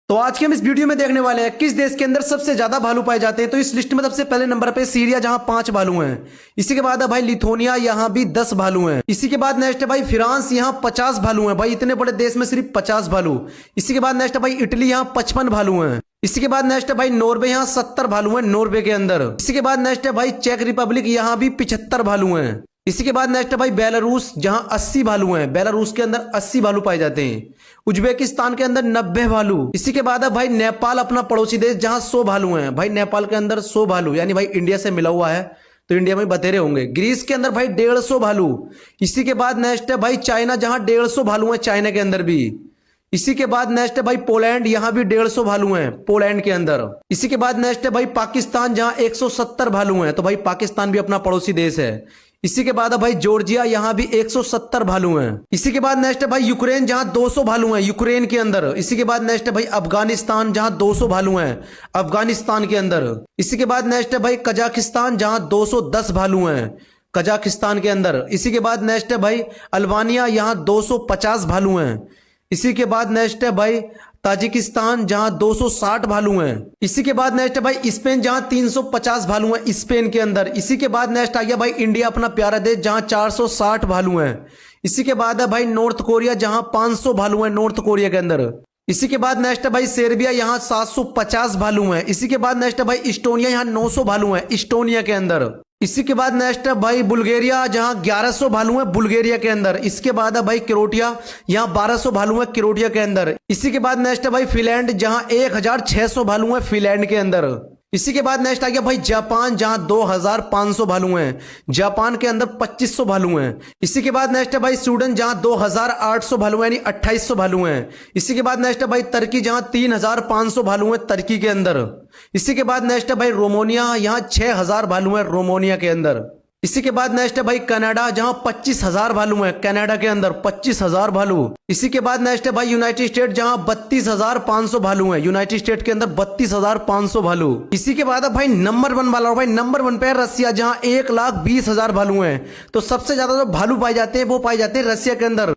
तो आज के हम इस वीडियो में देखने वाले हैं किस देश के अंदर सबसे ज्यादा भालू पाए जाते हैं। तो इस लिस्ट में सबसे पहले नंबर पे सीरिया, जहां 5 भालू हैं। इसी के बाद है भाई लिथुआनिया, यहां भी 10 भालू हैं। इसी के बाद नेक्स्ट है भाई फ्रांस, यहां 50 भालू हैं। भाई इतने बड़े देश में सिर्फ 50 भालू। इसी के बाद नेक्स्ट है भाई इटली, यहां 55 भालू हैं। इसी के बाद नेक्स्ट है भाई नॉर्वे, यहाँ 70 भालू हैं नॉर्वे के अंदर। इसी के बाद नेक्स्ट है भाई चेक रिपब्लिक, यहाँ भी 75 भालू हैं। इसी के बाद नेक्स्ट है भाई बेलारूस, जहां 80 भालू हैं। बेलारूस के अंदर 80 भालू पाए जाते हैं। उज्बेकिस्तान के अंदर 90 भालू। इसी के बाद है भाई नेपाल, अपना पड़ोसी देश, जहां 100 भालू हैं। भाई नेपाल के अंदर 100 भालू, यानी भाई इंडिया से मिला हुआ है तो इंडिया में बतेरे होंगे। ग्रीस के अंदर भाई 150 भालू। इसी के बाद नेक्स्ट है भाई चाइना, जहां 150 भालू हैं चाइना के अंदर भी। इसी के बाद नेक्स्ट है भाई पोलैंड, यहां भी 150 भालू हैं पोलैंड के अंदर। इसी के बाद नेक्स्ट है भाई पाकिस्तान, जहां 170 भालू हैं। तो भाई पाकिस्तान भी अपना पड़ोसी देश है। इसी के बाद है भाई जॉर्जिया, यहां भी 170 भालू हैं। इसी के बाद नेक्स्ट है भाई यूक्रेन, जहां 200 भालू हैं यूक्रेन के अंदर। इसी के बाद नेक्स्ट है भाई अफगानिस्तान, जहां 200 भालू हैं अफगानिस्तान के अंदर। इसी के बाद नेक्स्ट है भाई कजाकिस्तान, जहां 210 भालू हैं कजाकिस्तान के अंदर। इसी के बाद नेक्स्ट है भाई अल्बानिया, यहां 250 भालू हैं। इसी के बाद नेक्स्ट है भाई ताजिकिस्तान, जहां 260 भालू हैं। इसी के बाद नेक्स्ट है भाई स्पेन, जहां 350 भालू हैं स्पेन के अंदर। इसी के बाद नेक्स्ट आ गया भाई इंडिया, अपना प्यारा देश, जहां 460 भालू हैं। इसी के बाद है भाई नॉर्थ कोरिया, जहां 500 भालू हैं नॉर्थ कोरिया के अंदर। इसी के बाद नेक्स्ट है भाई सर्बिया, यहां 750 भालू हैं। इसी के बाद नेक्स्ट है भाई इस्टोनिया, यहां 900 भालू हैं इस्टोनिया के अंदर। इसी के बाद नेक्स्ट है भाई बुल्गारिया, जहां 1100 भालू हैं बुल्गारिया के अंदर। इसके बाद है भाई क्रोएशिया, यहां 1200 भालू हैं क्रोएशिया के अंदर। इसी के बाद नेक्स्ट है भाई फिनलैंड, जहां 1600 भालू हैं फिनलैंड के अंदर। इसी के बाद नेक्स्ट आ गया भाई जापान, जहां 2500 भालू हैं जापान के अंदर 2500 भालू हैं। इसी के बाद नेक्स्ट है भाई स्वीडन, जहां 2800 भालू हैं यानी 2800 भालू हैं। इसी के बाद नेक्स्ट है भाई तुर्की, जहां 3500 भालू हैं तुर्की के अंदर। इसी के बाद नेक्स्ट है भाई रोमानिया, यहां 6000 भालू हैं रोमानिया के अंदर। इसी के बाद नेक्स्ट है भाई कनाडा, जहां 25000 भालू हैं कनाडा के अंदर 25000 भालू। इसी के बाद नेक्स्ट है भाई यूनाइटेड स्टेट, जहां 32500 भालू हैं यूनाइटेड स्टेट के अंदर 32500 भालू। इसी के बाद है भाई नंबर 1 वाला, भाई नंबर 1 पे है रसिया, जहां 1,20,000 भालू हैं। तो सबसे ज्यादा जो भालू पाए जाते हैं वो पाए जाते हैं रसिया के अंदर।